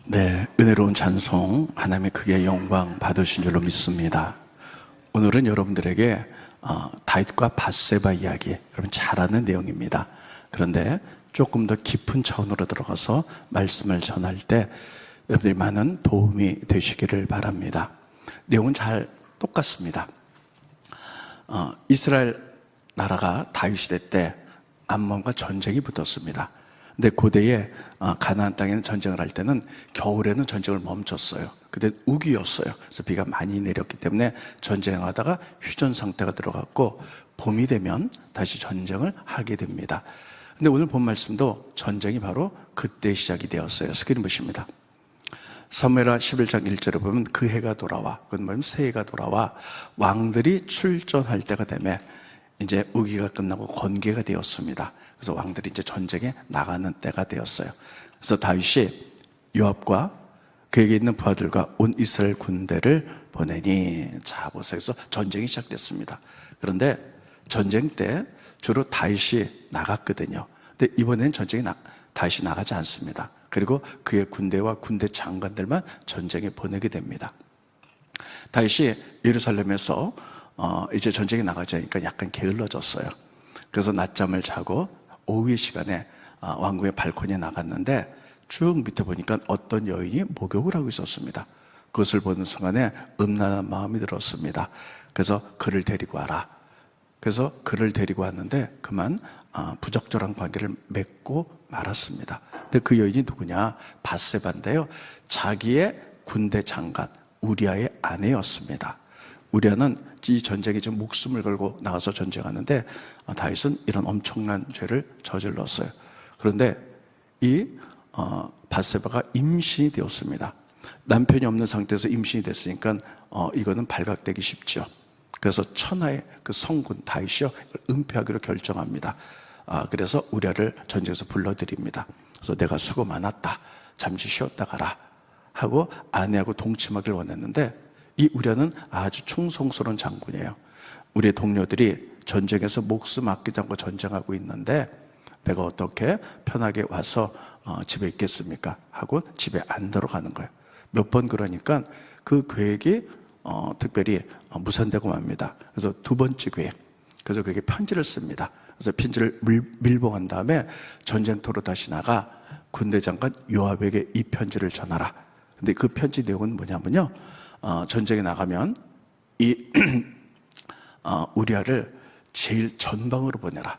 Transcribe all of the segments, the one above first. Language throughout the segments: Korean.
네, 은혜로운 찬송, 하나님의 크게 영광 받으신 줄로 믿습니다. 오늘은 여러분들에게 다윗과 밧세바 이야기, 여러분 잘 아는 내용입니다. 그런데 조금 더 깊은 차원으로 들어가서 말씀을 전할 때 여러분들이 많은 도움이 되시기를 바랍니다. 내용은 잘 똑같습니다. 이스라엘 나라가 다윗 시대 때 암몬과 전쟁이 붙었습니다. 근데 고대에 가나안 땅에는 전쟁을 할 때는 겨울에는 전쟁을 멈췄어요. 그때 우기였어요. 그래서 비가 많이 내렸기 때문에 전쟁하다가 휴전 상태가 들어갔고 봄이 되면 다시 전쟁을 하게 됩니다. 근데 오늘 본 말씀도 전쟁이 바로 그때 시작이 되었어요. 스크린 보십니다. 사무엘하 11장 1절에 보면 그 해가 돌아와, 그건 뭐냐면 새해가 돌아와 왕들이 출전할 때가 되면 이제 우기가 끝나고 건개가 되었습니다. 그래서 왕들이 이제 전쟁에 나가는 때가 되었어요. 그래서 다윗이 요압과 그에게 있는 부하들과 온 이스라엘 군대를 보내니, 자 보세요. 그래서 전쟁이 시작됐습니다. 그런데 전쟁 때 주로 다윗이 나갔거든요. 근데 이번에는 전쟁에 다윗이 나가지 않습니다. 그리고 그의 군대와 군대 장관들만 전쟁에 보내게 됩니다. 다윗이 예루살렘에서 이제 전쟁에 나가자니까 약간 게을러졌어요. 그래서 낮잠을 자고 오후의 시간에 왕궁의 발코니에 나갔는데 쭉 밑에 보니까 어떤 여인이 목욕을 하고 있었습니다. 그것을 보는 순간에 음란한 마음이 들었습니다. 그래서 그를 데리고 와라. 그래서 그를 데리고 왔는데 그만 부적절한 관계를 맺고 말았습니다. 근데 그 여인이 누구냐? 밧세바인데요, 자기의 군대 장관 우리아의 아내였습니다. 우리아는 이 전쟁에 지금 목숨을 걸고 나가서 전쟁하는데 다윗은 이런 엄청난 죄를 저질렀어요. 그런데 이 밧세바가 임신이 되었습니다. 남편이 없는 상태에서 임신이 됐으니까 이거는 발각되기 쉽죠. 그래서 천하의 그 성군 다윗이요, 은폐하기로 결정합니다. 그래서 우리아를 전쟁에서 불러들입니다. 그래서 내가 수고 많았다, 잠시 쉬었다 가라 하고 아내하고 동침하기를 원했는데, 이 우리아는 아주 충성스러운 장군이에요. 우리의 동료들이 전쟁에서 목숨 아끼지 않고 전쟁하고 있는데 내가 어떻게 편하게 와서 집에 있겠습니까? 하고 집에 안 들어가는 거예요. 몇 번 그러니까 그 계획이 특별히 무산되고 맙니다. 그래서 두 번째 계획, 그래서 그에게 편지를 씁니다. 그래서 편지를 밀봉한 다음에 전쟁터로 다시 나가 군대 장관 요압에게 이 편지를 전하라. 근데 그 편지 내용은 뭐냐면요, 전쟁에 나가면 이 우리아를 제일 전방으로 보내라.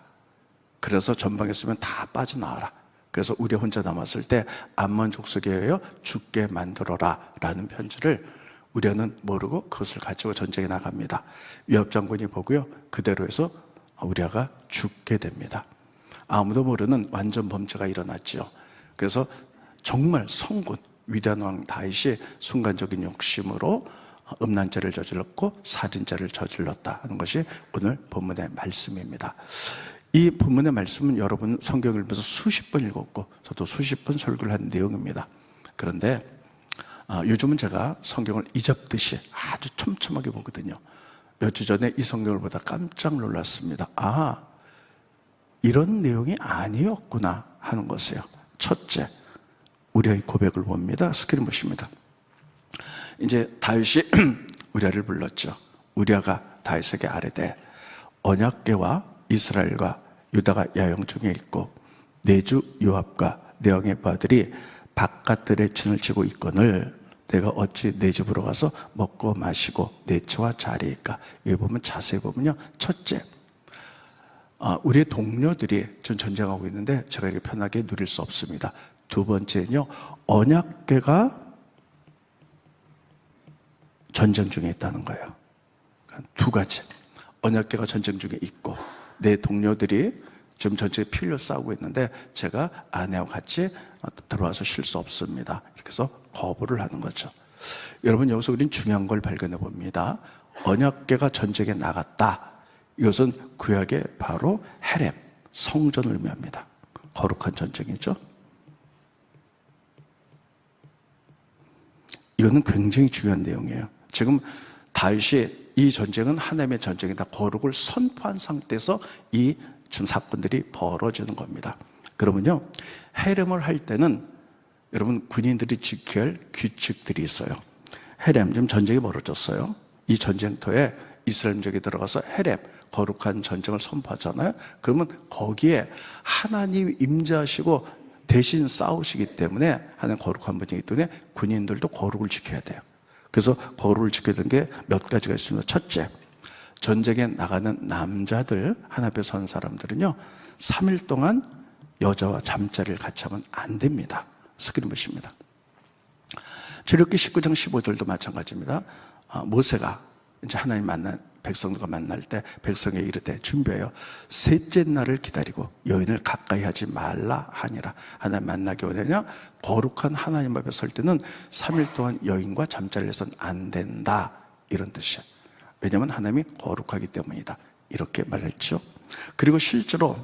그래서 전방에 있으면 다 빠져나와라. 그래서 우리아 혼자 남았을 때 암몬 족속에 의하여 죽게 만들어라 라는 편지를 우리아는 모르고 그것을 가지고 전쟁에 나갑니다. 요압 장군이 보고요, 그대로 해서 우리아가 죽게 됩니다. 아무도 모르는 완전 범죄가 일어났지요. 그래서 정말 성군 위대한 왕 다윗이 순간적인 욕심으로 음란죄를 저질렀고 살인죄를 저질렀다 하는 것이 오늘 본문의 말씀입니다. 이 본문의 말씀은 여러분 성경을 읽으면서 수십 번 읽었고 저도 수십 번 설교를 한 내용입니다. 그런데 요즘은 제가 성경을 잊었듯이 아주 촘촘하게 보거든요. 몇 주 전에 이 성경을 보다 깜짝 놀랐습니다. 이런 내용이 아니었구나 하는 것이에요. 첫째, 우리아의 고백을 봅니다. 스크린 보십니다. 이제 다윗이 우리아를 불렀죠. 우리아가 다윗에게 아뢰되 언약궤와 이스라엘과 유다가 야영 중에 있고 내 주 요압과 내 왕의 부하들이 바깥들에 진을 치고 있거늘 내가 어찌 내 집으로 가서 먹고 마시고 내 처와 자리일까? 여기 보면 자세히 보면요, 첫째, 우리의 동료들이 지금 전쟁하고 있는데 제가 이렇게 편하게 누릴 수 없습니다. 두 번째는요, 언약궤가 전쟁 중에 있다는 거예요. 두 가지. 언약궤가 전쟁 중에 있고 내 동료들이 지금 전쟁에 피 흘려 싸우고 있는데 제가 아내와 같이 들어와서 쉴 수 없습니다. 이렇게 해서 거부를 하는 거죠. 여러분, 여기서 우리는 중요한 걸 발견해 봅니다. 언약궤가 전쟁에 나갔다. 이것은 구약의 바로 헤렘, 성전을 의미합니다. 거룩한 전쟁이죠. 이거는 굉장히 중요한 내용이에요. 지금 다윗이 이 전쟁은 하나님의 전쟁이다, 거룩을 선포한 상태에서 이 지금 사건들이 벌어지는 겁니다. 그러면요, 헤렘을 할 때는 여러분, 군인들이 지켜야 할 규칙들이 있어요. 헤렘, 지금 전쟁이 벌어졌어요. 이 전쟁터에 이스라엘 민족이 들어가서 헤렘, 거룩한 전쟁을 선포하잖아요. 그러면 거기에 하나님이 임재하시고 대신 싸우시기 때문에 하나님 거룩한 분이기 때문에 군인들도 거룩을 지켜야 돼요. 그래서 거룩을 지켜야 되는 게 몇 가지가 있습니다. 첫째, 전쟁에 나가는 남자들, 하나 앞에 선 사람들은요 3일 동안 여자와 잠자리를 같이 하면 안 됩니다. 스크린봇입니다. 출애굽기 19장 15절도 마찬가지입니다. 모세가 이제 하나님 만난 백성들과 만날 때 백성에 이르되 준비하여 셋째 날을 기다리고 여인을 가까이 하지 말라 하니라. 하나님 만나기 원하냐? 거룩한 하나님 앞에 설 때는 3일 동안 여인과 잠자리를 해서는 안 된다, 이런 뜻이에요. 왜냐하면 하나님이 거룩하기 때문이다, 이렇게 말했죠. 그리고 실제로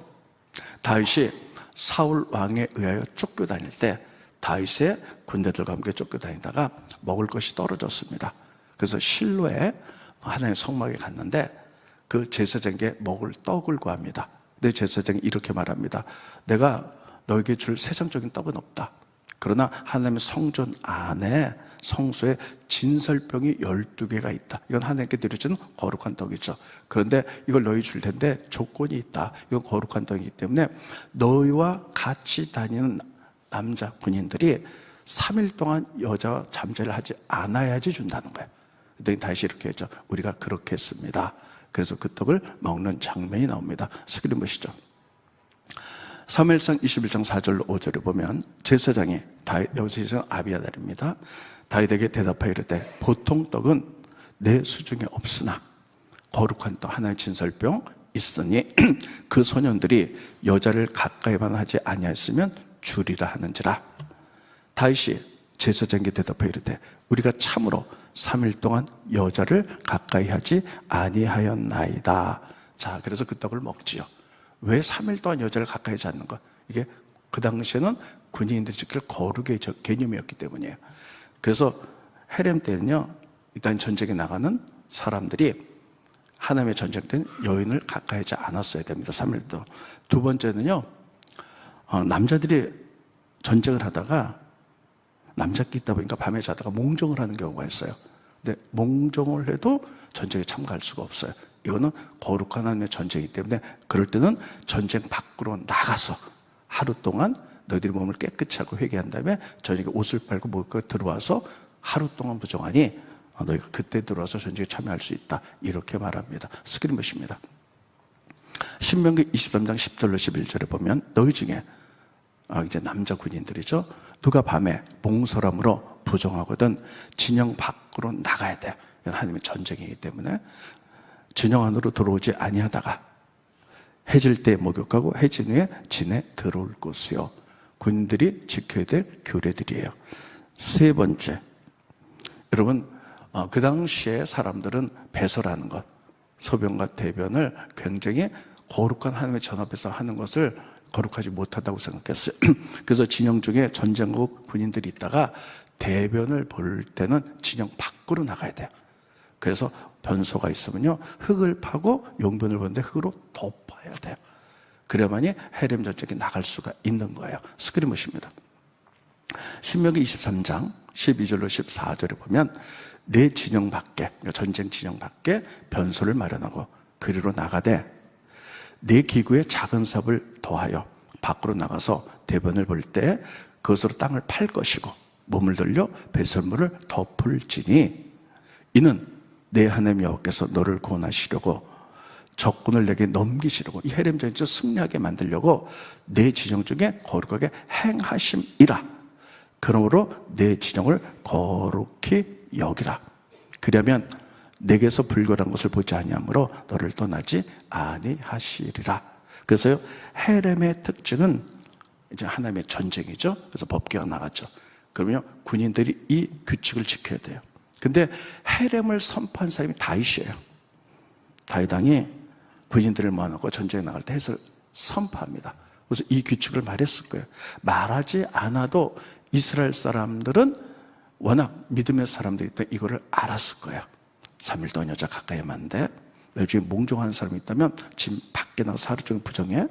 다윗이 사울 왕에 의하여 쫓겨다닐 때 다윗의 군대들과 함께 쫓겨다니다가 먹을 것이 떨어졌습니다. 그래서 실로에 하나님의 성막에 갔는데 그 제사장에게 먹을 떡을 구합니다. 근데 제사장이 이렇게 말합니다. 내가 너에게 줄 세상적인 떡은 없다. 그러나 하나님의 성전 안에 성소에 진설병이 12개가 있다. 이건 하나님께 드려지는 거룩한 떡이죠. 그런데 이걸 너희 줄 텐데 조건이 있다. 이건 거룩한 떡이기 때문에 너희와 같이 다니는 남자 군인들이 3일 동안 여자와 잠자리를 하지 않아야지 준다는 거예요. 그랬더니 다시 이렇게 했죠. 우리가 그렇게 했습니다. 그래서 그 떡을 먹는 장면이 나옵니다. 스크린 보시죠. 사무엘상 21장 4절 5절에 보면 제사장이 여기서 제사장 아비아달입니다. 다윗에게 대답하여 이르되 보통 떡은 내 수중에 없으나 거룩한 떡 하나의 진설병 있으니 그 소년들이 여자를 가까이만 하지 아니하였으면 주리라 하는지라. 다윗이 제사장에게 대답하여 이르되 우리가 참으로 3일 동안 여자를 가까이 하지 아니하였나이다. 자, 그래서 그 떡을 먹지요. 왜 3일 동안 여자를 가까이 하지 않는 것? 이게 그 당시에는 군인들이 지킬 거룩의 개념이었기 때문이에요. 그래서 헤렘 때는요, 일단 전쟁에 나가는 사람들이 하나님의 전쟁 때는 여인을 가까이 하지 않았어야 됩니다. 3일 동안. 두 번째는요, 남자들이 전쟁을 하다가 남자끼리 있다 보니까 밤에 자다가 몽정을 하는 경우가 있어요. 근데 몽정을 해도 전쟁에 참가할 수가 없어요. 이거는 거룩한 하나님의 전쟁이기 때문에 그럴 때는 전쟁 밖으로 나가서 하루 동안 너희들이 몸을 깨끗이 하고 회개한 다음에 저녁에 옷을 빨고 먹을 거 들어와서 하루 동안 부정하니 너희가 그때 들어와서 전쟁에 참여할 수 있다, 이렇게 말합니다. 스크린 보십니다. 신명기 23장 10절로 11절에 보면 너희 중에 이제 남자 군인들이죠. 누가 밤에 몽설함으로 부정하거든 진영 밖으로 나가야 돼. 이건 하나님의 전쟁이기 때문에 진영 안으로 들어오지 아니하다가 해질 때 목욕하고 해진 후에 진에 들어올 것이요. 군인들이 지켜야 될 규례들이에요. 세 번째, 여러분 그 당시에 사람들은 배설하는 것, 소변과 대변을 굉장히 거룩한 하나님의 전 앞에서 하는 것을 거룩하지 못하다고 생각했어요. 그래서 진영 중에 전쟁국 군인들이 있다가 대변을 볼 때는 진영 밖으로 나가야 돼요. 그래서 변소가 있으면요, 흙을 파고 용변을 보는데 흙으로 덮어야 돼요. 그래야만이 헤렘 전쟁에 나갈 수가 있는 거예요. 스크린 보십니다. 신명기 23장 12절로 14절에 보면 내 진영 밖에, 전쟁 진영 밖에 변소를 마련하고 그리로 나가되 네 기구에 작은 삽을 더하여 밖으로 나가서 대변을 볼 때 그것으로 땅을 팔 것이고 몸을 돌려 배설물을 덮을지니 이는 내 하나님 여호와께서 너를 구원하시려고 적군을 내게 넘기시려고 이 헤렘 전쟁을 승리하게 만들려고 내 진영 중에 거룩하게 행하심이라. 그러므로 내 진영을 거룩히 여기라. 그러면 내게서 불결한 것을 보지 아니하므로 너를 떠나지 아니하시리라. 그래서요, 헤렘의 특징은 이제 하나님의 전쟁이죠. 그래서 법궤가 나갔죠. 그러면 군인들이 이 규칙을 지켜야 돼요. 근데 헤렘을 선포한 사람이 다윗이에요. 다윗 왕이 군인들을 모아놓고 전쟁에 나갈 때 해서 선포합니다. 그래서 이 규칙을 말했을 거예요. 말하지 않아도 이스라엘 사람들은 워낙 믿음의 사람들이 때문에 이거를 알았을 거예요. 3일 동안 여자 가까이 하면 안 돼. 너 중에 몽종하는 사람이 있다면 집 밖에 나가서 하루 종일 부정해.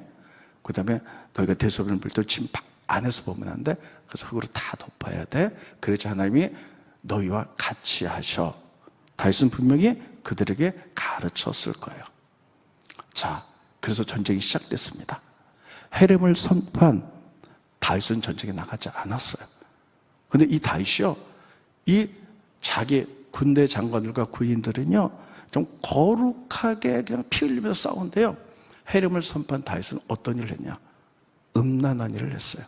그 다음에 너희가 대소변을 볼 때 집 안에서 보면 안 돼. 그래서 흙으로 다 덮어야 돼. 그래야지 하나님이 너희와 같이 하셔. 다윗은 분명히 그들에게 가르쳤을 거예요. 자, 그래서 전쟁이 시작됐습니다. 헤렘을 선포한 다윗은 전쟁에 나가지 않았어요. 근데 이 다윗이요, 이 자기 군대 장관들과 군인들은요, 좀 거룩하게 그냥 피 흘리면서 싸운대요. 헤렘을 선포한 다윗은 어떤 일을 했냐? 음란한 일을 했어요.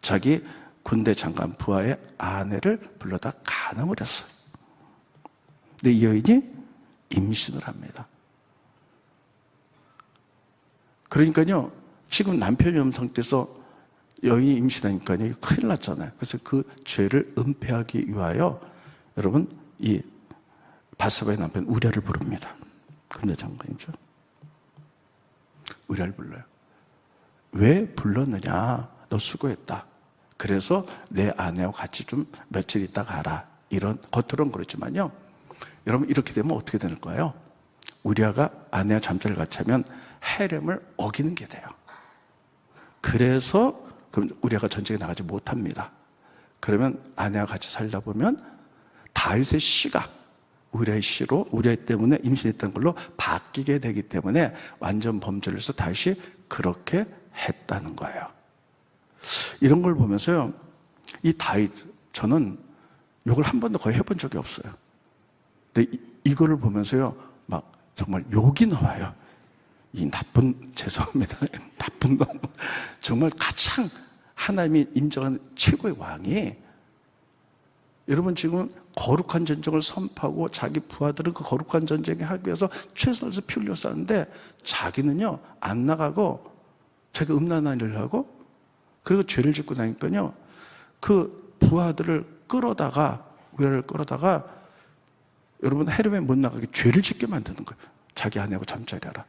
자기 군대 장관 부하의 아내를 불러다 간음을 했어요. 근데 이 여인이 임신을 합니다. 그러니까요, 지금 남편이 음상태에서 여인이 임신하니까요, 큰일 났잖아요. 그래서 그 죄를 은폐하기 위하여 여러분, 이 바세바의 남편 우리아를 부릅니다. 군대 장관이죠. 우리아를 불러요. 왜 불렀느냐? 너 수고했다. 그래서 내 아내와 같이 좀 며칠 있다 가라. 이런, 겉으로는 그렇지만요, 여러분, 이렇게 되면 어떻게 되는 거예요? 우리아가 아내와 잠자리를 같이 하면 헤렘을 어기는 게 돼요. 그래서 그럼 우리아가 전쟁에 나가지 못합니다. 그러면 아내와 같이 살다 보면 다윗의 씨가 우리아의 씨로, 우리아 때문에 임신했던 걸로 바뀌게 되기 때문에 완전 범죄를 해서 다윗이 그렇게 했다는 거예요. 이런 걸 보면서요, 이 다윗, 저는 욕을 한 번도 거의 해본 적이 없어요. 근데 이거를 보면서요, 막 정말 욕이 나와요. 이 나쁜, 죄송합니다, 나쁜 놈. 정말 가장 하나님이 인정하는 최고의 왕이, 여러분 지금 거룩한 전쟁을 선포하고 자기 부하들은 그 거룩한 전쟁에 하기 위해서 최선을 다해서 피 흘려 싸는데 자기는요 안 나가고 자기가 음란한 일을 하고, 그리고 죄를 짓고 나니까요 그 부하들을 끌어다가, 우리를 끌어다가 여러분 헤렘에 못 나가게 죄를 짓게 만드는 거예요. 자기 아내하고 잠자리 하라.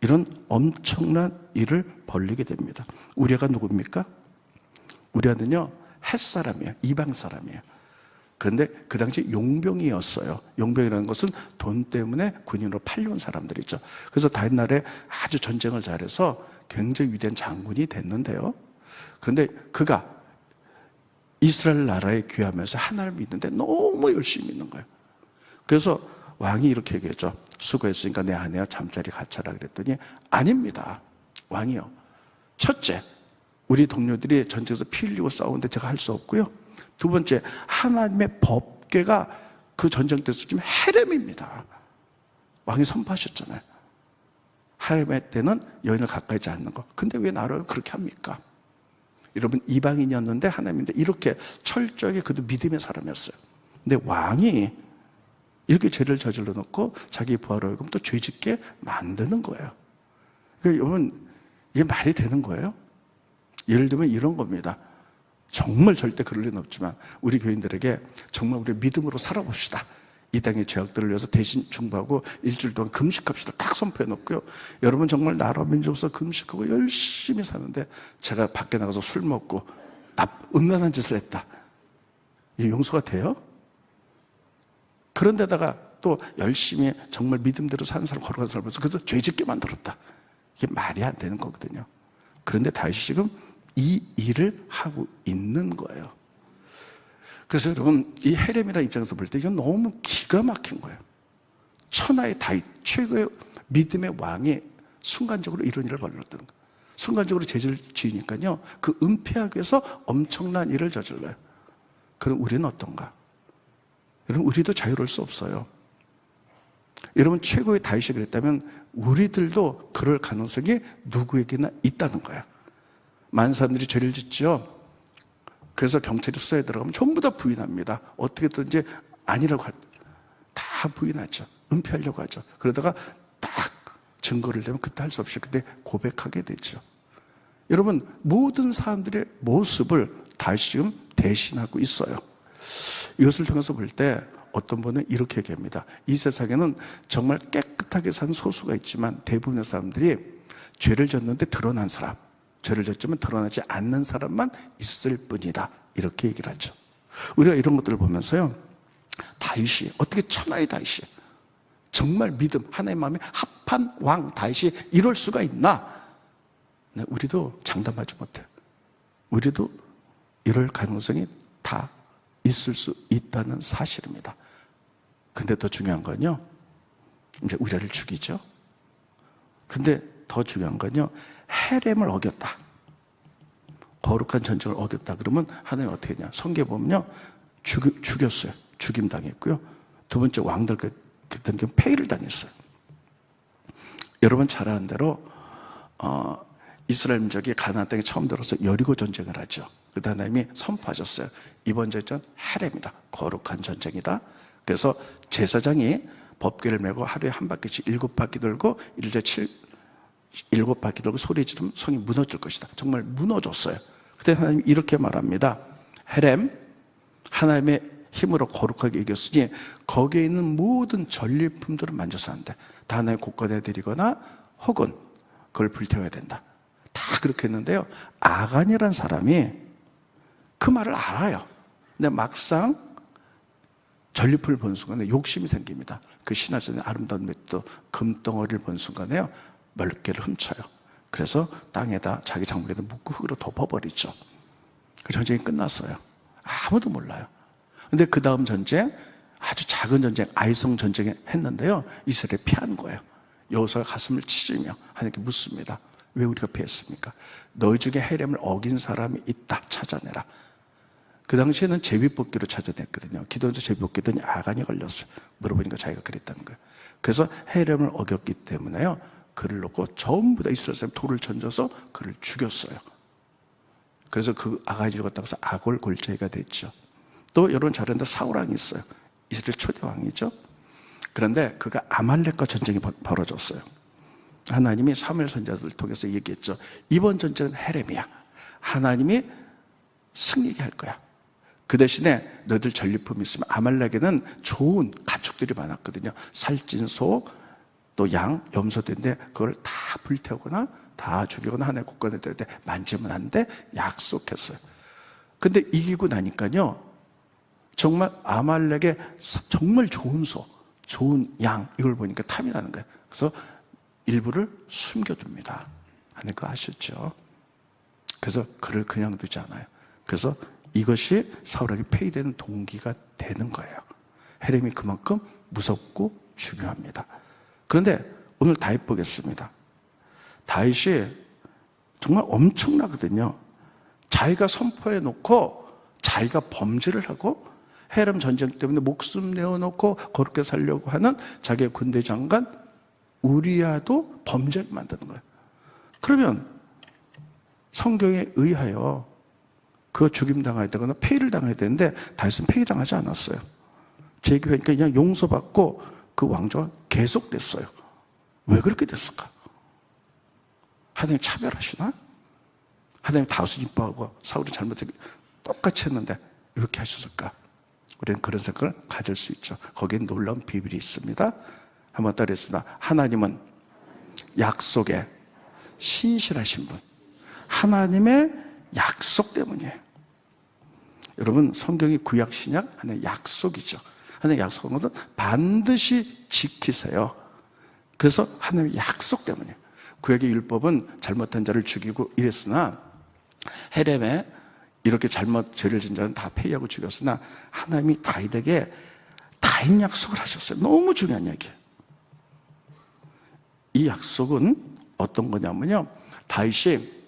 이런 엄청난 일을 벌리게 됩니다. 우리아가 누굽니까? 우리아는요 헷 사람이에요. 이방 사람이에요. 그런데 그 당시 용병이었어요. 용병이라는 것은 돈 때문에 군인으로 팔려온 사람들이죠. 그래서 다윗 날에 아주 전쟁을 잘해서 굉장히 위대한 장군이 됐는데요, 그런데 그가 이스라엘 나라에 귀하면서 하나님을 믿는데 너무 열심히 믿는 거예요. 그래서 왕이 이렇게 얘기했죠. 수고했으니까 내 아내와 잠자리 같이 하라 그랬더니 아닙니다. 왕이요, 첫째, 우리 동료들이 전쟁에서 피 흘리고 싸우는데 제가 할 수 없고요. 두 번째, 하나님의 법궤가 그 전쟁 때서 지금 헤렘입니다. 왕이 선포하셨잖아요. 헤렘의 때는 여인을 가까이 하지 않는 거. 근데 왜 나를 그렇게 합니까? 여러분, 이방인이었는데 하나님인데 이렇게 철저하게 그도 믿음의 사람이었어요. 근데 왕이 이렇게 죄를 저질러 놓고 자기 부하로 하여금 또 죄짓게 만드는 거예요. 그러니까 여러분, 이게 말이 되는 거예요? 예를 들면 이런 겁니다. 정말 절대 그럴 리는 없지만 우리 교인들에게 정말 우리 믿음으로 살아봅시다. 이 땅의 죄악들을 위해서 대신 중보하고 일주일 동안 금식합시다. 딱 선포해 놓고요, 여러분 정말 나라 민족으로서 금식하고 열심히 사는데 제가 밖에 나가서 술 먹고 음란한 짓을 했다. 이게 용서가 돼요? 그런데다가 또 열심히 정말 믿음대로 사는 사람, 거룩한 사람을 해서 그래서 죄짓게 만들었다. 이게 말이 안 되는 거거든요. 그런데 다윗이 지금 이 일을 하고 있는 거예요. 그래서 여러분, 이 헤렘이라는 입장에서 볼 때 이건 너무 기가 막힌 거예요. 천하의 다윗, 최고의 믿음의 왕이 순간적으로 이런 일을 벌였다는 거예요. 순간적으로 죄를 지으니까요 그 은폐하기 위해서 엄청난 일을 저질러요. 그럼 우리는 어떤가? 여러분, 우리도 자유로울 수 없어요. 여러분, 최고의 다윗이 그랬다면 우리들도 그럴 가능성이 누구에게나 있다는 거예요. 많은 사람들이 죄를 짓죠. 그래서 경찰이 수사에 들어가면 전부 다 부인합니다. 어떻게든지 아니라고 다 부인하죠. 은폐하려고 하죠. 그러다가 딱 증거를 대면 그때 할 수 없이 그때 고백하게 되죠. 여러분, 모든 사람들의 모습을 다윗이 지금 대신하고 있어요. 이것을 통해서 볼 때 어떤 분은 이렇게 얘기합니다. 이 세상에는 정말 깨끗하게 산 소수가 있지만 대부분의 사람들이 죄를 졌는데 드러난 사람, 죄를 졌지만 드러나지 않는 사람만 있을 뿐이다. 이렇게 얘기를 하죠. 우리가 이런 것들을 보면서요, 다윗이, 어떻게 천하의 다윗이, 정말 믿음, 하나님의 마음에 합한 왕 다윗이 이럴 수가 있나? 네, 우리도 장담하지 못해요. 우리도 이럴 가능성이 다 있을 수 있다는 사실입니다. 근데 더 중요한 건요, 이제 우리를 죽이죠. 근데 더 중요한 건요, 헤렘을 어겼다, 거룩한 전쟁을 어겼다 그러면 하나님 어떻게 했냐? 성경에 보면요, 죽였어요. 죽임 당했고요. 두 번째, 왕들 그랬던 경우 폐위를 당했어요. 여러분 잘 아는 대로 이스라엘 민족이 가나안 땅에 처음 들어서 여리고 전쟁을 하죠. 그때 하나님이 선포하셨어요. 이번 전쟁은 헤렘이다, 거룩한 전쟁이다. 그래서 제사장이 법궤를 메고 하루에 한 바퀴씩 7바퀴 돌고 일제 7바퀴 돌고 소리 지르면 성이 무너질 것이다. 정말 무너졌어요. 그때 하나님이 이렇게 말합니다. 헤렘, 하나님의 힘으로 거룩하게 이겼으니 거기에 있는 모든 전리품들을 만져서 안 돼. 다 하나님 곳간에 드리거나 혹은 그걸 불태워야 된다. 다 그렇게 했는데요, 아간이라는 사람이 그 말을 알아요. 근데 막상 전리품을 본 순간에 욕심이 생깁니다. 그 신화에서 아름다운 맷도 금덩어리를 본 순간에요, 몇 개를 훔쳐요. 그래서 땅에다 자기 장막에다 묻고 흙으로 덮어버리죠. 그 전쟁이 끝났어요. 아무도 몰라요. 근데 그 다음 전쟁, 아주 작은 전쟁, 아이성 전쟁을 했는데요, 이스라엘이 피한 거예요. 여호수아가 가슴을 치지며 하나님께 묻습니다. 왜 우리가 피했습니까? 너희 중에 헤렘을 어긴 사람이 있다, 찾아내라. 그 당시에는 제비뽑기로 찾아냈거든요. 기도에서 제비뽑기더니 아간이 걸렸어요. 물어보니까 자기가 그랬다는 거예요. 그래서 헤렘을 어겼기 때문에요, 그를 놓고 전부 다 이스라엘 사람 돌을 던져서 그를 죽였어요. 그래서 그 아간이 죽었다고 해서 아골 골짜기가 됐죠. 또 여러분 잘 아는데 사울왕이 있어요. 이스라엘 초대 왕이죠. 그런데 그가 아말렉과 전쟁이 벌어졌어요. 하나님이 사무엘 선지자들을 통해서 얘기했죠. 이번 전쟁은 헤렘이야. 하나님이 승리게 할 거야. 그 대신에 너희들 전리품이 있으면, 아말렉에는 좋은 가축들이 많았거든요. 살찐 소, 또 양, 염소들인데 그걸 다 불태우거나 다 죽이거나 하나의 곳간에 들 때 만지면 안 돼, 약속했어요. 근데 이기고 나니까요, 정말 아말렉의 정말 좋은 소, 좋은 양, 이걸 보니까 탐이 나는 거예요. 그래서 일부를 숨겨둡니다. 하나님 그거 아셨죠? 그래서 그를 그냥 두지 않아요. 그래서 이것이 사울에게 폐위되는 동기가 되는 거예요. 헤렘이 그만큼 무섭고 중요합니다. 그런데 오늘 다윗 보겠습니다. 다윗이 정말 엄청나거든요. 자기가 선포해 놓고 자기가 범죄를 하고 헤렘 전쟁 때문에 목숨 내어놓고 거룩하게 살려고 하는 자기의 군대 장관 우리야도 범죄를 만드는 거예요. 그러면 성경에 의하여 그거 죽임당해야 되거나 폐위를 당해야 되는데 다윗은 폐위당하지 않았어요. 제기하니까 그냥 용서받고 그 왕조가 계속됐어요. 왜 그렇게 됐을까? 하나님 차별하시나? 하나님 다윗을 이뻐하고 사울이 잘못했고 똑같이 했는데 이렇게 하셨을까? 우리는 그런 생각을 가질 수 있죠. 거기에 놀라운 비밀이 있습니다. 한번 따라했습니다. 하나님은 약속에 신실하신 분. 하나님의 약속 때문이에요. 여러분, 성경이 구약 신약 하나의 약속이죠. 하나님의 약속한 것은 반드시 지키세요. 그래서 하나님의 약속 때문이에요. 구약의 율법은 잘못한 자를 죽이고 이랬으나, 헤렘에 이렇게 잘못 죄를 진 자는 다 폐위하고 죽였으나 하나님이 다윗에게 다윗 약속을 하셨어요. 너무 중요한 얘기예요. 이 약속은 어떤 거냐면요, 다윗이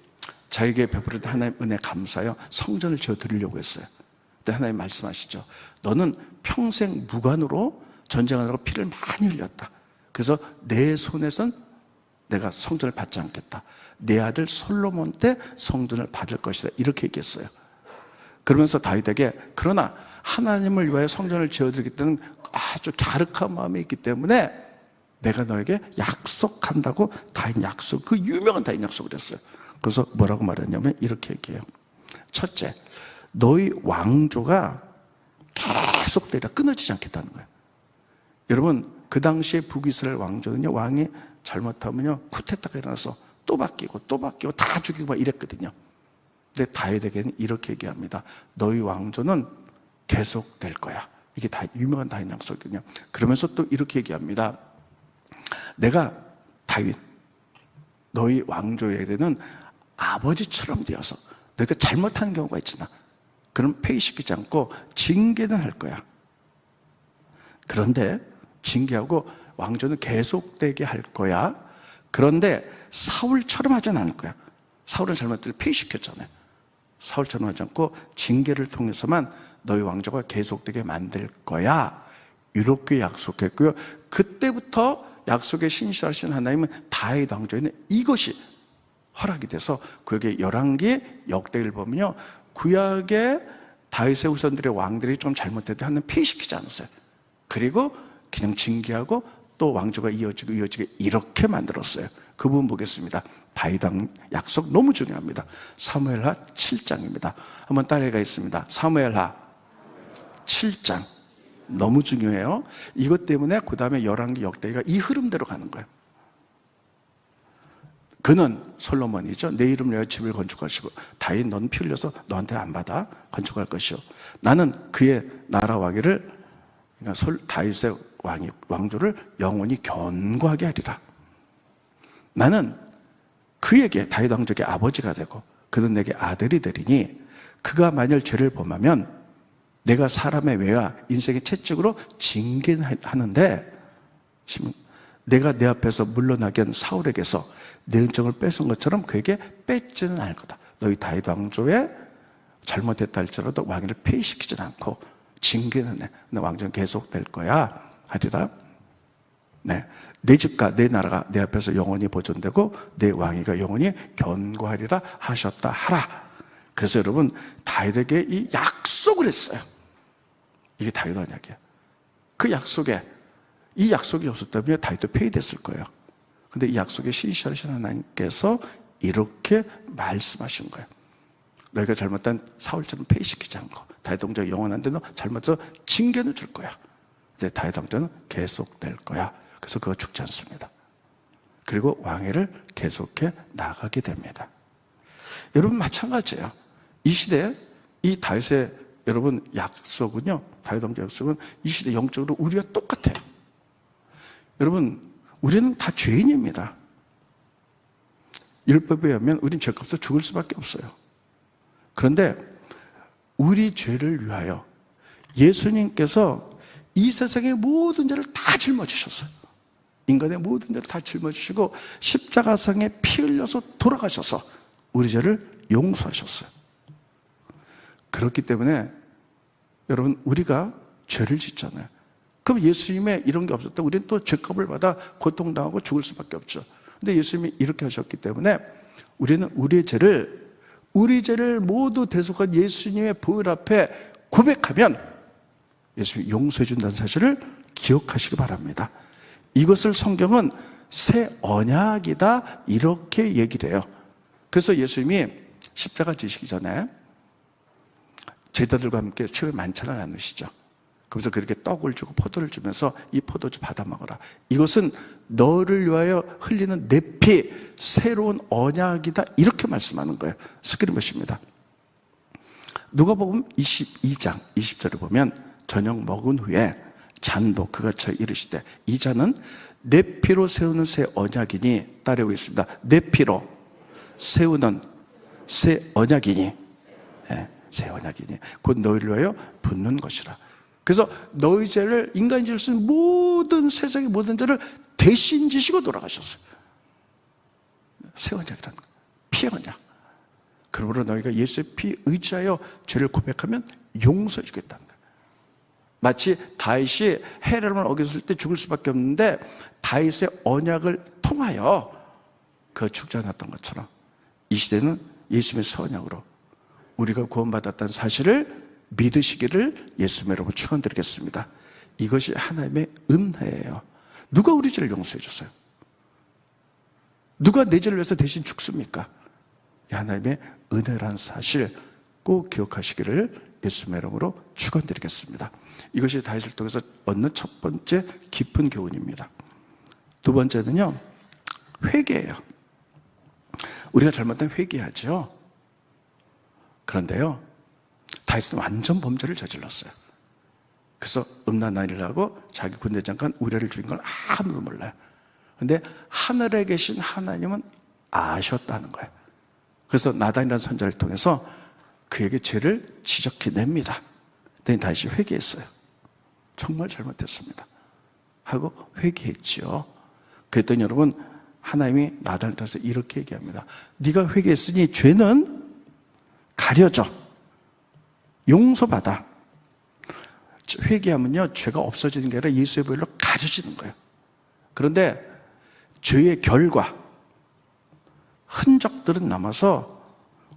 자기에게 베풀은 하나님 은혜 감사하여 성전을 지어드리려고 했어요. 근데 하나님 말씀하시죠. 너는 평생 무관으로 전쟁하느라고 피를 많이 흘렸다. 그래서 내 손에선 내가 성전을 받지 않겠다. 내 아들 솔로몬 때 성전을 받을 것이다. 이렇게 얘기했어요. 그러면서 다윗에게, 그러나 하나님을 위하여 성전을 지어드리겠다는 아주 갸륵한 마음이 있기 때문에 내가 너에게 약속한다고 다윗 약속, 그 유명한 다윗 약속을 했어요. 그래서 뭐라고 말했냐면 이렇게 얘기해요. 첫째, 너희 왕조가 계속되리라, 끊어지지 않겠다는 거예요. 여러분, 그 당시에 북이스라엘 왕조는요, 왕이 잘못하면요 쿠데타가 일어나서 또 바뀌고 또 바뀌고 다 죽이고 막 이랬거든요. 근데 다윗에게는 이렇게 얘기합니다. 너희 왕조는 계속될 거야. 이게 다 유명한 다윗 약속이거든요. 그러면서 또 이렇게 얘기합니다. 내가 다윗, 너희 왕조에게는 아버지처럼 되어서 너희가 잘못한 경우가 있잖아. 그럼 폐위시키지 않고 징계는 할 거야. 그런데 징계하고 왕조는 계속되게 할 거야. 그런데 사울처럼 하진 않을 거야. 사울은 잘못들 폐위시켰잖아요. 사울처럼 하지 않고 징계를 통해서만 너희 왕조가 계속되게 만들 거야. 이렇게 약속했고요. 그때부터 약속의 신실하신 하나님은 다윗 왕조에는 이것이 허락이 돼서 그에게 11개 역대기를 보면요, 구약의 다윗의 후손들의 왕들이 좀 잘못해도 하나님 폐위시키지 않았어요. 그리고 그냥 징계하고 또 왕조가 이어지고 이렇게 만들었어요. 그 부분 보겠습니다. 다윗 왕 약속 너무 중요합니다. 사무엘하 7장입니다. 한번 따라가겠습니다. 사무엘하 7장 너무 중요해요. 이것 때문에 그 다음에 11개 역대기가 이 흐름대로 가는 거예요. 그는 솔로몬이죠. 내 이름 내어 집을 건축하시고 다윗 넌 피 흘려서 너한테 안 받아 건축할 것이요. 나는 그의 나라 왕위를, 그러니까 다윗의 왕조를 영원히 견고하게 하리라. 나는 그에게 다윗 왕족의 아버지가 되고 그는 내게 아들이 되리니 그가 만일 죄를 범하면 내가 사람의 외와 인생의 채찍으로 징계하는데 내가 내 앞에서 물러나게 한 사울에게서 내 은총을 뺏은 것처럼 그에게 뺏지는 않을 거다. 너희 다윗 왕조에 잘못했다 할지라도 왕위를 폐위시키지 않고 징계는 내 왕조는 계속될 거야 하리라. 네, 내 집과 내 나라가 내 앞에서 영원히 보존되고 내 왕위가 영원히 견고하리라 하셨다 하라. 그래서 여러분 다윗에게 이 약속을 했어요. 이게 다윗 언약이에요. 그 약속에 이 약속이 없었다면 다윗도 폐위됐을 거예요. 근데 이 약속에 신실하신 하나님께서 이렇게 말씀하신 거예요. 너희가 잘못한 사울처럼 폐위시키지 않고 다윗 왕조가 영원한데 너 잘못해서 징계는 줄 거야. 근데 다윗 왕조는 계속될 거야. 그래서 그거 죽지 않습니다. 그리고 왕위를 계속해 나가게 됩니다. 여러분 마찬가지예요. 이 시대에 이 다윗의 여러분 약속은요, 다윗 왕조 약속은 이 시대 영적으로 우리와 똑같아요. 여러분 우리는 다 죄인입니다. 율법에 의하면 우리는 죄값으로 죽을 수밖에 없어요. 그런데 우리 죄를 위하여 예수님께서 이 세상의 모든 죄를 다 짊어지셨어요. 인간의 모든 죄를 다 짊어지시고 십자가상에 피 흘려서 돌아가셔서 우리 죄를 용서하셨어요. 그렇기 때문에 여러분 우리가 죄를 짓잖아요. 그럼 예수님의 이런 게 없었다고 우리는 또 죄값을 받아 고통당하고 죽을 수밖에 없죠. 근데 예수님이 이렇게 하셨기 때문에 우리는 우리 죄를 모두 대속한 예수님의 보혈 앞에 고백하면 예수님이 용서해 준다는 사실을 기억하시기 바랍니다. 이것을 성경은 새 언약이다 이렇게 얘기를 해요. 그래서 예수님이 십자가 지시기 전에 제자들과 함께 최후의 만찬을 나누시죠. 그래서 그렇게 떡을 주고 포도를 주면서 이 포도주 받아 먹어라. 이것은 너를 위하여 흘리는 내 피 새로운 언약이다 이렇게 말씀하는 거예요. 스크린 보십니다. 누가복음 22장 20절에 보면 저녁 먹은 후에 잔도 그가 쳐 이르시되 이 잔은 내 피로 세우는 새 언약이니 따르고 있습니다. 내 피로 세우는 새 언약이니, 네, 새 언약이니 곧 너희를 위하여 붓는 것이라. 그래서 너희 죄를 인간이 질 수 있는 모든 세상의 모든 죄를 대신 지시고 돌아가셨어요. 새 언약이라는 거예요. 피 언약. 그러므로 너희가 예수의 피 의지하여 죄를 고백하면 용서해 주겠다는 거예요. 마치 다윗이 헤롯을 어겼을 때 죽을 수밖에 없는데 다윗의 언약을 통하여 그 죽지 않았던 것처럼 이 시대는 예수님의 새 언약으로 우리가 구원받았다는 사실을 믿으시기를 예수님의 이름으로 축원드리겠습니다. 이것이 하나님의 은혜예요. 누가 우리 죄를 용서해 줬어요? 누가 내 죄를 위해서 대신 죽습니까? 하나님의 은혜란 사실 꼭 기억하시기를 예수님의 이름으로 축원드리겠습니다. 이것이 다윗을 통해서 얻는 첫 번째 깊은 교훈입니다. 두 번째는요, 회개예요. 우리가 잘못하면 회개하죠. 그런데요, 다윗은 완전 범죄를 저질렀어요. 그래서 음란나일을 하고 자기 군대 장관 우리아를 죽인 걸 아무도 몰라요. 그런데 하늘에 계신 하나님은 아셨다는 거예요. 그래서 나단이라는 선자를 통해서 그에게 죄를 지적해냅니다. 그랬더니 다시 회개했어요. 정말 잘못했습니다 하고 회개했죠. 그랬더니 여러분, 하나님이 나단을 통해서 이렇게 얘기합니다. 네가 회개했으니 죄는 가려져, 용서받아. 회개하면요, 죄가 없어지는 게 아니라 예수의 보혈로 가려지는 거예요. 그런데 죄의 결과, 흔적들은 남아서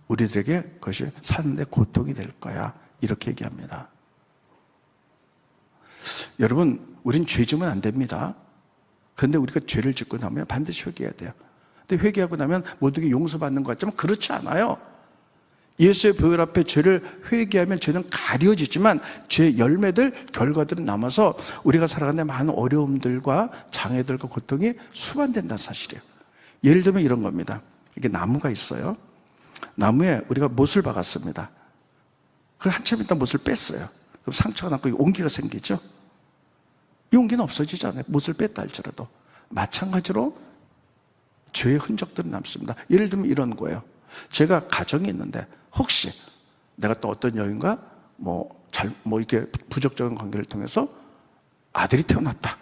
우리들에게 그것이 사는데 고통이 될 거야, 이렇게 얘기합니다. 여러분, 우린 죄 지으면 안 됩니다. 그런데 우리가 죄를 짓고 나면 반드시 회개해야 돼요. 근데 회개하고 나면 모든 게 용서받는 것 같지만 그렇지 않아요. 예수의 보혈 앞에 죄를 회개하면 죄는 가려지지만 죄의 열매들, 결과들은 남아서 우리가 살아가는 많은 어려움들과 장애들과 고통이 수반된다는 사실이에요. 예를 들면 이런 겁니다. 이게 나무가 있어요. 나무에 우리가 못을 박았습니다. 그걸 한참 있다 못을 뺐어요. 그럼 상처가 났고 온기가 생기죠. 이 온기는 없어지지 않아요. 못을 뺐다 할지라도. 마찬가지로 죄의 흔적들은 남습니다. 예를 들면 이런 거예요. 제가 가정이 있는데 혹시 내가 또 어떤 여인과 이렇게 부적절한 관계를 통해서 아들이 태어났다.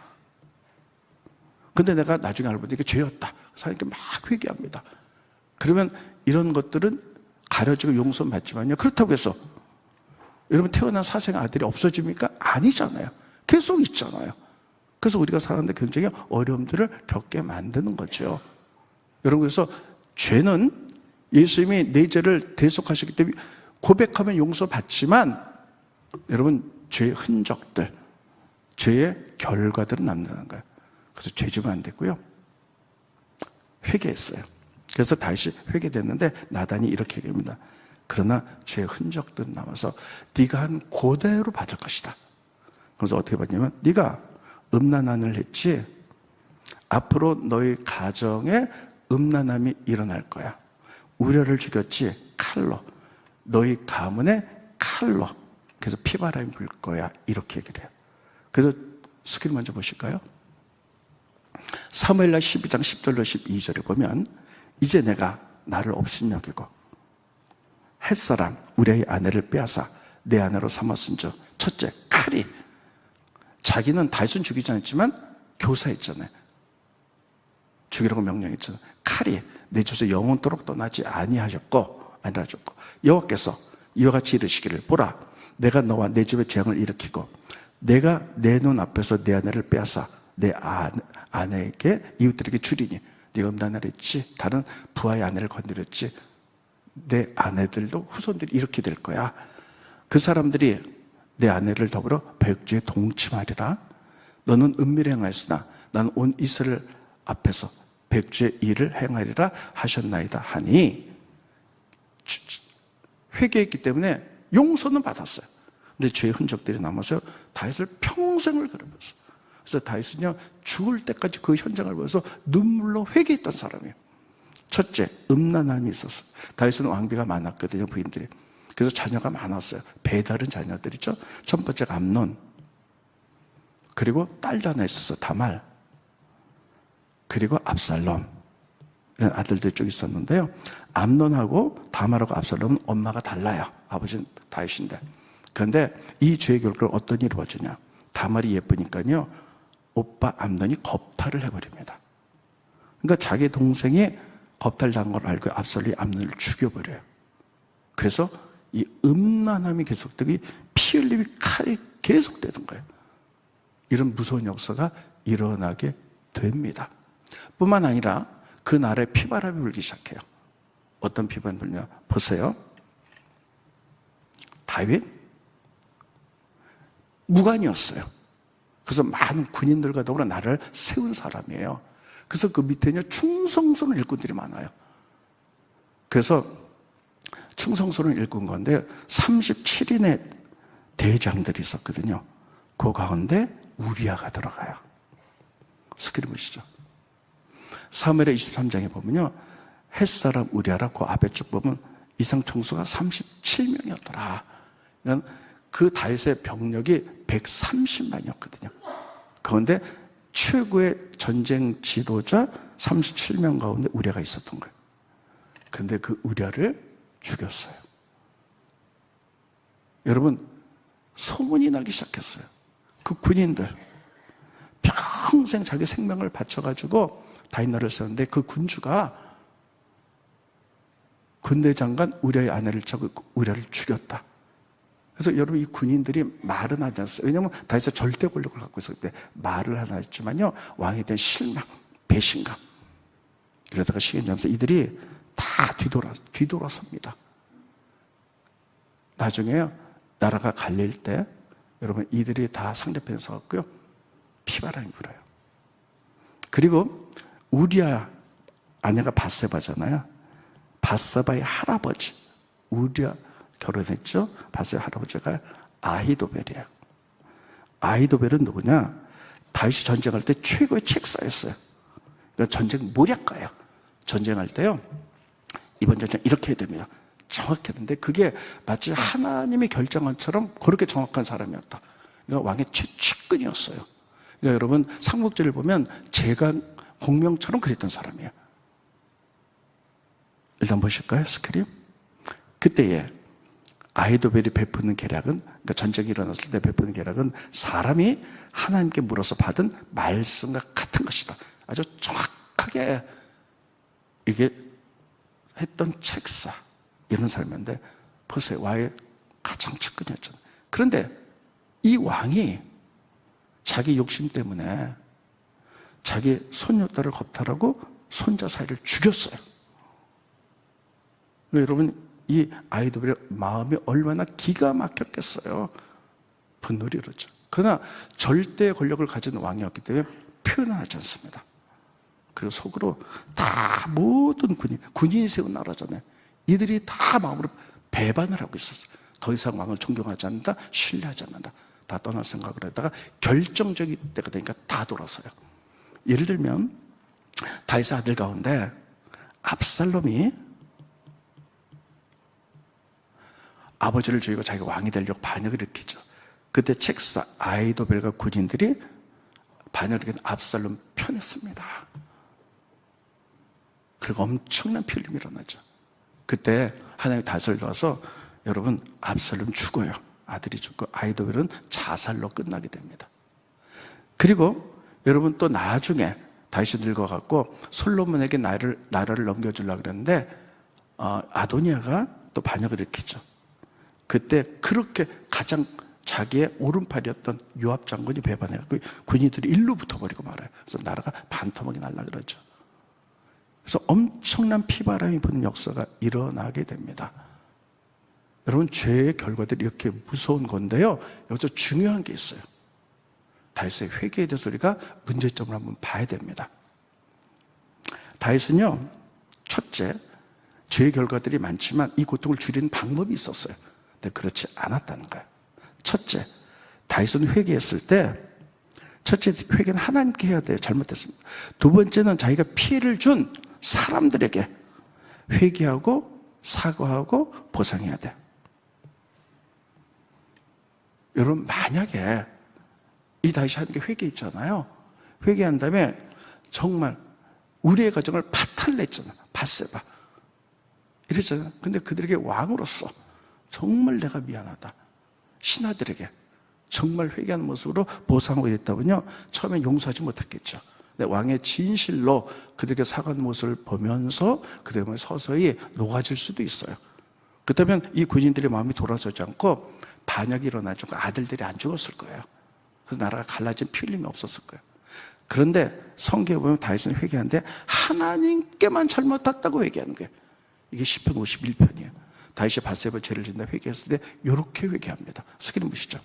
근데 내가 나중에 알고 보니 이게 죄였다. 하나님께 막 회개합니다. 그러면 이런 것들은 가려지고 용서받지만요, 그렇다고 해서 여러분 태어난 사생 아들이 없어집니까? 아니잖아요. 계속 있잖아요. 그래서 우리가 살아가는데 굉장히 어려움들을 겪게 만드는 거죠. 여러분, 그래서 죄는 예수님이 내 죄를 대속하셨기 때문에 고백하면 용서받지만 여러분, 죄의 흔적들, 죄의 결과들은 남는다는 거예요. 그래서 죄 지으면 안 됐고요, 회개했어요. 그래서 다시 회개됐는데 나단이 이렇게 얘기합니다. 그러나 죄의 흔적들은 남아서 네가 한 그대로 받을 것이다. 그래서 어떻게 받냐면, 네가 음란한을 했지, 앞으로 너희 가정에 음란함이 일어날 거야. 우려를 죽였지, 칼로. 너희 가문에 칼로. 그래서 피바람이 불 거야, 이렇게 얘기를 해요. 그래서 스크린 먼저 보실까요? 사무엘하 12장 10절로 12절에 보면, 이제 내가 나를 업신여기고 햇사람 우리의 아내를 빼앗아 내 아내로 삼았은즉, 첫째, 칼이. 자기는 다윗은 죽이지 않았지만 교사했잖아요. 죽이라고 명령했잖아요. 칼이 내 집에서 영원토록 떠나지 아니하셨고 여호와께서 이와 같이 이르시기를, 보라, 내가 너와 내 집에 재앙을 일으키고 내가 내 눈 앞에서 내 아내를 빼앗아 내 아내에게 이웃들에게 주리니, 네가 음란을 했지, 다른 부하의 아내를 건드렸지, 내 아내들도 후손들이 이렇게 될 거야. 그 사람들이 내 아내를 더불어 백주에 동침하리라. 너는 은밀히 행하였으나 나는 온 이스라엘 앞에서 백주의 일을 행하리라 하셨나이다 하니, 회개했기 때문에 용서는 받았어요. 근데 죄의 흔적들이 남아서 다윗을 평생을 괴롭혔어요. 그래서 다윗은요, 죽을 때까지 그 현장을 보면서 눈물로 회개했던 사람이에요. 첫째, 음란함이 있었어요. 다윗은 왕비가 많았거든요, 부인들이. 그래서 자녀가 많았어요. 배다른 자녀들이죠. 첫 번째가 암논, 그리고 딸도 하나 있었어요, 다말, 그리고 압살롬, 이런 아들들 쭉 있었는데요. 암논하고 다말하고 압살롬은 엄마가 달라요. 아버지는 다윗인데. 그런데 이 죄의 결과로 어떤 일이 벌어지냐, 다말이 예쁘니까요, 오빠 암논이 겁탈을 해버립니다. 그러니까 자기 동생이 겁탈당한 걸 알고 압살롬이 암논을 죽여버려요. 그래서 이 음란함이 계속되기, 피 흘림이, 칼이 계속되는 거예요. 이런 무서운 역사가 일어나게 됩니다. 뿐만 아니라 그 나라에 피바람이 불기 시작해요. 어떤 피바람이 불냐, 보세요. 다윗 무관이었어요. 그래서 많은 군인들과 더불어 나라를 세운 사람이에요. 그래서 그 밑에는 충성스러운 일꾼들이 많아요. 그래서 충성스러운 일꾼 가운데 37인의 대장들이 있었거든요. 그 가운데 우리아가 들어가요. 스크린 보시죠. 사무엘의 23장에 보면요, 햇사람 우리아라, 그 앞에 쭉 보면 이상 총수가 37명이었더라. 그러니까 그 다윗의 병력이 130만이었거든요. 그런데 최고의 전쟁 지도자 37명 가운데 우리아가 있었던 거예요. 근데 그 우리아를 죽였어요. 여러분, 소문이 나기 시작했어요. 그 군인들 평생 자기 생명을 바쳐가지고 다윗 나라를 세웠는데 그 군주가 군대 장관 우리아의 아내를 잡고 우리아를 죽였다. 그래서 여러분, 이 군인들이 말은 하지 않았어요. 왜냐하면 다윗은 절대 권력을 갖고 있었기 때문에 말을 하나 했지만요, 왕에 대한 실망, 배신감, 이러다가 시간이 지나면서 이들이 다 뒤돌아섭니다. 나중에 나라가 갈릴 때 여러분, 이들이 다 상대편에 서갖고요, 피바람이 불어요. 그리고 우리아 아내가 바세바잖아요. 바세바의 할아버지, 우리아 결혼했죠. 바세바 할아버지가 아히도벨이에요. 아히도벨은 누구냐? 다윗이 전쟁할 때 최고의 책사였어요. 그러니까 전쟁 모략가예요. 전쟁할 때요, 이번 전쟁 이렇게 해야 됩니다. 정확히 했는데 그게 마치 하나님이 결정한 것처럼 그렇게 정확한 사람이었다. 그러니까 왕의 최측근이었어요. 그러니까 여러분, 삼국지를 보면 제간 공명처럼 그랬던 사람이에요. 일단 보실까요? 스크린. 그때에 아히도벨이 베푸는 계략은, 그러니까 전쟁이 일어났을 때 베푸는 계략은 사람이 하나님께 물어서 받은 말씀과 같은 것이다. 아주 정확하게 이게 했던 책사, 이런 사람인데 보세요. 왕의 가장 측근이었잖아요. 그런데 이 왕이 자기 욕심 때문에 자기 손녀딸을 겁탈하고 손자 사이를 죽였어요. 여러분, 이 아히도벨의 마음이 얼마나 기가 막혔겠어요. 분노를 이루죠. 그러나 절대 권력을 가진 왕이었기 때문에 표현하지 않습니다. 그리고 속으로 다 모든 군인이 세운 나라잖아요. 이들이 다 마음으로 배반을 하고 있었어요. 더 이상 왕을 존경하지 않는다, 신뢰하지 않는다, 다 떠날 생각을 하다가 결정적인 때가 되니까 다 돌아서요. 예를 들면 다윗의 아들 가운데 압살롬이 아버지를 죽이고 자기가 왕이 되려고 반역을 일으키죠. 그때 책사 아히도벨과 군인들이 반역을 일으킨 압살롬 편했습니다. 그리고 엄청난 피 흘림이 일어나죠. 그때 하나님이 다스를 넣어서 여러분, 압살롬 죽어요. 아들이 죽고 아히도벨은 자살로 끝나게 됩니다. 그리고 여러분, 또 나중에 다윗이 늙어갖고 솔로몬에게 나라를 넘겨주려고 그랬는데 아도니아가 또 반역을 일으키죠. 그때 그렇게 가장 자기의 오른팔이었던 요압 장군이 배반해갖고 군인들이 일로 붙어버리고 말아요. 그래서 나라가 반토막이 날라 그러죠. 그래서 엄청난 피바람이 부는 역사가 일어나게 됩니다. 여러분, 죄의 결과들이 이렇게 무서운 건데요, 여기서 중요한 게 있어요. 다윗의 회개에 대해서 우리가 문제점을 한번 봐야 됩니다. 다윗은요, 첫째, 죄의 결과들이 많지만 이 고통을 줄이는 방법이 있었어요. 근데 그렇지 않았다는 거예요. 첫째, 다윗은 회개했을 때, 첫째 회개는 하나님께 해야 돼요. 잘못했습니다. 두 번째는 자기가 피해를 준 사람들에게 회개하고 사과하고 보상해야 돼요. 여러분, 만약에 이 다윗이 하는 게 회개 있잖아요. 회개한 다음에 정말 우리의 가정을 파탈냈잖아요. 바세바 이랬잖아요. 근데 그들에게 왕으로서 정말 내가 미안하다, 신하들에게 정말 회개하는 모습으로 보상하고 이랬다면요, 처음에 용서하지 못했겠죠. 근데 왕의 진실로 그들에게 사과하는 모습을 보면서 그들에게 서서히 녹아질 수도 있어요. 그렇다면 이 군인들의 마음이 돌아서지 않고 반역이 일어나지 않고 아들들이 안 죽었을 거예요. 그래서 나라가 갈라진 피 흘림이 없었을 거예요. 그런데 성경에 보면 다윗은 회개하는데 하나님께만 잘못했다고 회개하는 거예요. 이게 시편 51편이에요. 다윗이 바세바 죄를 짓는다 회개했을 때 이렇게 회개합니다. 스크린 보시죠.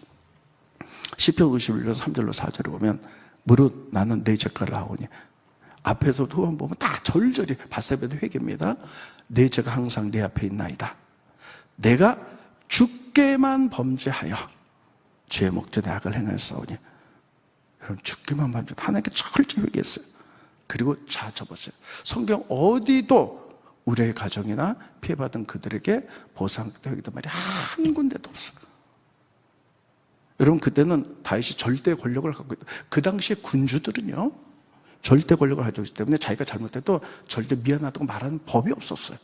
시편 51편 3절로 4절에 보면 무릇 나는 내 죄가를 하오니, 앞에서 후반 보면 다 절절히 바세바도 회개입니다. 내 죄가 항상 내 앞에 있나이다. 내가 주께만 범죄하여 죄의 목전에 악을 행하였사오니. 여러분, 주께만 범죄, 하나님께 철저히 회개했어요. 그리고 자 접었어요. 성경 어디도 우리의 가정이나 피해받은 그들에게 보상되기도 말이 한 군데도 없어요. 여러분, 그때는 다윗이 절대 권력을 갖고 있다. 그 당시에 군주들은요, 절대 권력을 가지고 있기 때문에 자기가 잘못해도 절대 미안하다고 말하는 법이 없었어요.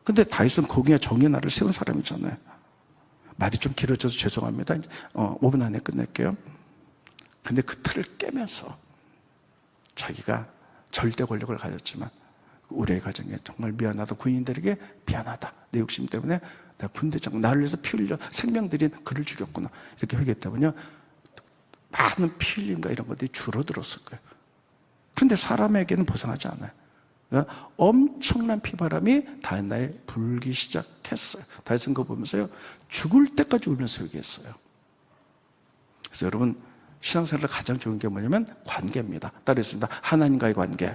근데 다윗은 공의와 정의 나를 세운 사람이잖아요. 말이 좀 길어져서 죄송합니다. 5분 안에 끝낼게요. 근데 그 틀을 깨면서 자기가 절대 권력을 가졌지만 우리의 가정에 정말 미안하다. 군인들에게 미안하다. 내 욕심 때문에 내가 군대장 나를 위해서 피 흘려 생명 들인 그를 죽였구나. 이렇게 회개했다면요. 많은 피 흘림과 이런 것들이 줄어들었을 거예요. 그런데 사람에게는 벗어나지 않아요. 그러니까 엄청난 피바람이 다윗 날에 불기 시작했어요. 다윗은 그거 보면서요. 죽을 때까지 울면서 회개했어요. 그래서 여러분 신앙생활에 가장 좋은 게 뭐냐면 관계입니다. 따르겠습니다. 하나님과의 관계,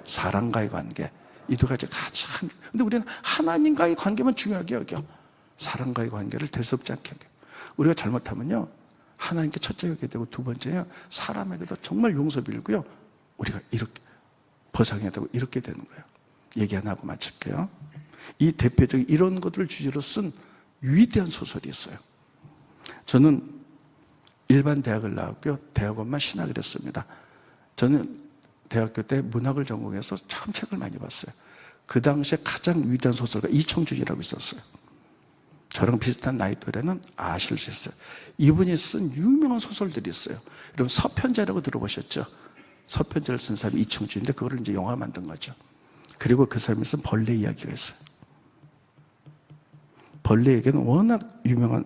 사람과의 관계. 이 두 가지 가장. 근데 우리는 하나님과의 관계만 중요하게 여겨. 사람과의 관계를 대수롭지 않게 여겨. 우리가 잘못하면요. 하나님께 첫째 여기게 되고 두 번째요. 사람에게도 정말 용서 빌고요. 우리가 이렇게 버상해야 되고 이렇게 되는 거예요. 얘기 하나 하고 마칠게요. 이 대표적인 이런 것들을 주제로 쓴 위대한 소설이 있어요. 저는 일반 대학을 나왔고요. 대학원만 신학을 했습니다. 저는 대학교 때 문학을 전공해서 참 책을 많이 봤어요. 그 당시에 가장 위대한 소설가 이청준이라고 있었어요. 저랑 비슷한 나이 또래는 아실 수 있어요. 이분이 쓴 유명한 소설들이 있어요. 여러분 서편제라고 들어보셨죠? 서편제를 쓴 사람이 이청준인데 그거를 이제 영화 만든 거죠. 그리고 그 사람이 쓴 벌레 이야기가 있어요. 벌레 얘기는 워낙 유명한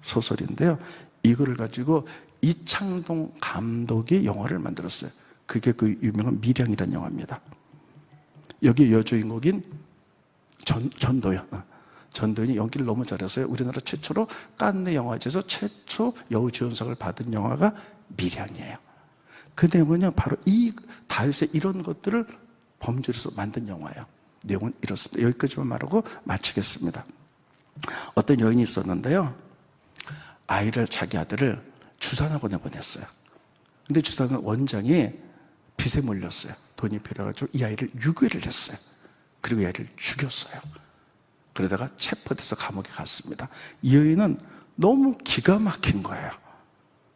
소설인데요. 이거를 가지고 이창동 감독이 영화를 만들었어요. 그게 그 유명한 미량이라는 영화입니다. 여기 여주인공인 전도연. 전도연이 연기를 너무 잘해서요. 우리나라 최초로 칸네 영화제에서 최초 여우주연상을 받은 영화가 미량이에요. 그 내용은요, 바로 이 다윗의 이런 것들을 범죄로서 만든 영화예요. 내용은 이렇습니다. 여기까지만 말하고 마치겠습니다. 어떤 여인이 있었는데요. 자기 아들을 주산학원에 보냈어요. 근데 주산학원 원장이 빚에 몰렸어요. 돈이 필요해가지고 이 아이를 유괴를 했어요. 그리고 이 아이를 죽였어요. 그러다가 체포돼서 감옥에 갔습니다. 이 여인은 너무 기가 막힌 거예요.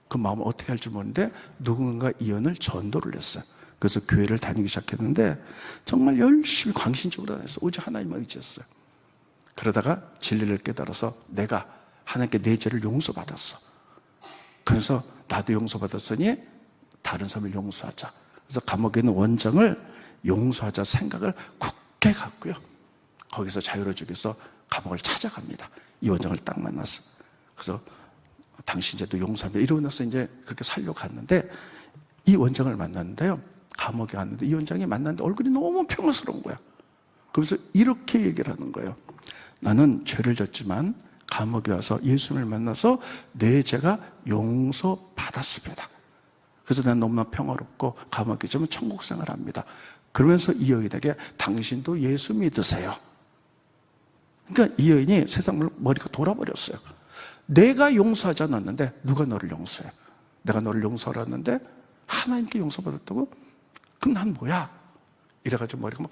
그 마음을 어떻게 할지 모르는데 누군가 이 여인을 전도를 했어요. 그래서 교회를 다니기 시작했는데 정말 열심히 광신적으로 다녔어요. 오직 하나님만 의지했어요. 그러다가 진리를 깨달아서 내가 하나님께 내 죄를 용서받았어. 그래서 나도 용서받았으니 다른 사람을 용서하자. 그래서 감옥에 있는 원장을 용서하자 생각을 굳게 갖고요. 거기서 자유로워지기 위해서 감옥을 찾아갑니다. 이 원장을 딱 만났어. 그래서 당신 이제도 용서합니다. 이러고 나서 이제 그렇게 살려고 갔는데 이 원장을 만났는데요. 감옥에 갔는데 이 원장이 만났는데 얼굴이 너무 평화스러운 거야. 그래서 이렇게 얘기를 하는 거예요. 나는 죄를 졌지만 감옥에 와서 예수님을 만나서 내 죄가 용서받았습니다. 그래서 난 너무나 평화롭고 감옥에 있지만 천국 생활합니다. 그러면서 이 여인에게 당신도 예수 믿으세요. 그러니까 이 여인이 세상을 머리가 돌아버렸어요. 내가 용서하지 않았는데 누가 너를 용서해? 내가 너를 용서하았는데 하나님께 용서받았다고? 그럼 난 뭐야? 이래가지고 머리가 막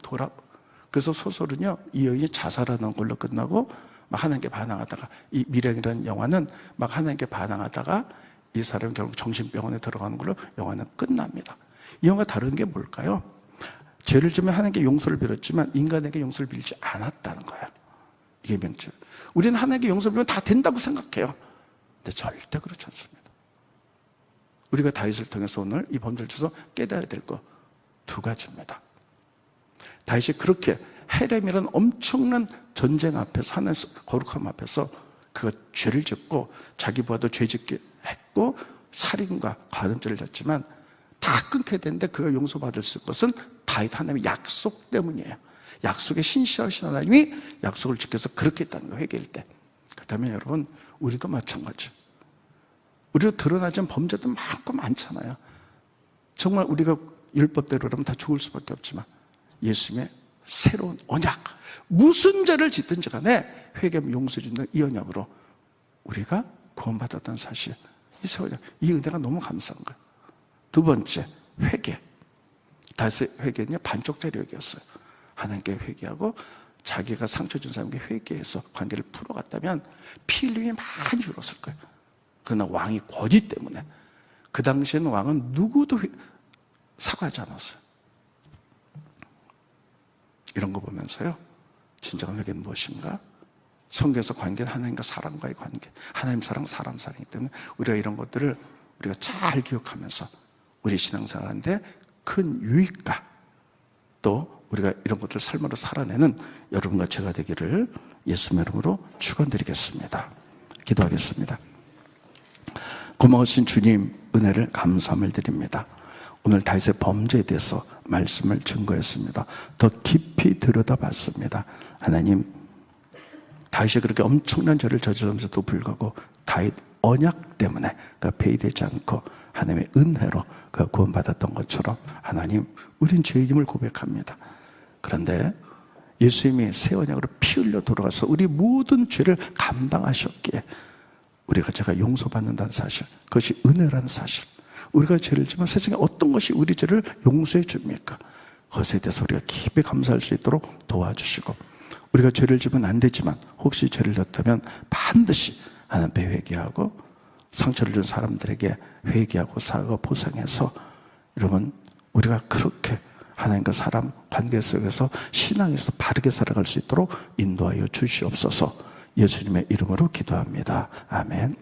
그래서 소설은요, 이 여인이 자살하는 걸로 끝나고 막 하나님께 반항하다가, 이 미량이라는 영화는 막 하나님께 반항하다가 이 사람이 결국 정신병원에 들어가는 걸로 영화는 끝납니다. 이 영화 다른 게 뭘까요? 죄를 지면 하나님께 용서를 빌었지만 인간에게 용서를 빌지 않았다는 거예요. 이게 명절. 우리는 하나님께 용서를 빌면 다 된다고 생각해요. 근데 절대 그렇지 않습니다. 우리가 다윗을 통해서 오늘 이 범죄를 쳐서 깨달아야 될 거 두 가지입니다. 다윗이 그렇게 헤렘이라는 엄청난 전쟁 앞에서, 하나의 거룩함 앞에서 그가 죄를 짓고 자기 부하도 죄 짓게 했고 살인과 가늠죄를 졌지만 다 끊게 되는데 그가 용서받을 수 있을 것은 다윗 하나님의 약속 때문이에요. 약속에 신실하신 하나님이 약속을 지켜서 그렇게 했다는 거예요. 회개할 때. 그렇다면 여러분 우리도 마찬가지. 우리도 드러나지 않은 범죄도 많고 많잖아요. 정말 우리가 율법대로라면 다 죽을 수밖에 없지만 예수님의 새로운 언약, 무슨 죄를 짓든지 간에 회개하면 용서해 준다는 이 언약으로 우리가 구원받았다는 사실, 이 은혜가 너무 감사한 거예요. 두 번째, 회개. 다윗의 회개는요, 반쪽짜리 회개였어요. 하나님께 회개하고 자기가 상처 준 사람에게 회개해서 관계를 풀어갔다면 피 흘림이 많이 줄었을 거예요. 그러나 왕이 권위 때문에, 그 당시에는 왕은 누구도 사과하지 않았어요. 이런 거 보면서요, 진정한 회개는 무엇인가? 성경에서 관계는 하나님과 사람과의 관계, 하나님 사랑, 사람 사랑이기 때문에 우리가 이런 것들을 우리가 잘 기억하면서 우리 신앙생활하는데 큰 유익과 또 우리가 이런 것들을 삶으로 살아내는 여러분과 제가 되기를 예수님의 이름으로 축원드리겠습니다. 기도하겠습니다. 고마우신 주님, 은혜를 감사함을 드립니다. 오늘 다윗의 범죄에 대해서 말씀을 증거했습니다. 더 깊이 들여다봤습니다. 하나님, 다윗이 그렇게 엄청난 죄를 저지르면서도 불구하고 다윗 언약 때문에 그가 폐위되지 않고 하나님의 은혜로 그가 구원받았던 것처럼 하나님, 우린 죄임을 고백합니다. 그런데 예수님이 새 언약으로 피 흘려 돌아가서 우리 모든 죄를 감당하셨기에 우리가 제가 용서받는다는 사실, 그것이 은혜라는 사실, 우리가 죄를 지면 세상에 어떤 것이 우리 죄를 용서해 줍니까? 그것에 대해서 우리가 깊이 감사할 수 있도록 도와주시고, 우리가 죄를 지면 안 되지만 혹시 죄를 졌다면 반드시 하나님 앞에 회개하고 상처를 준 사람들에게 회개하고 사과 보상해서, 여러분, 우리가 그렇게 하나님과 사람 관계 속에서 신앙에서 바르게 살아갈 수 있도록 인도하여 주시옵소서. 예수님의 이름으로 기도합니다. 아멘.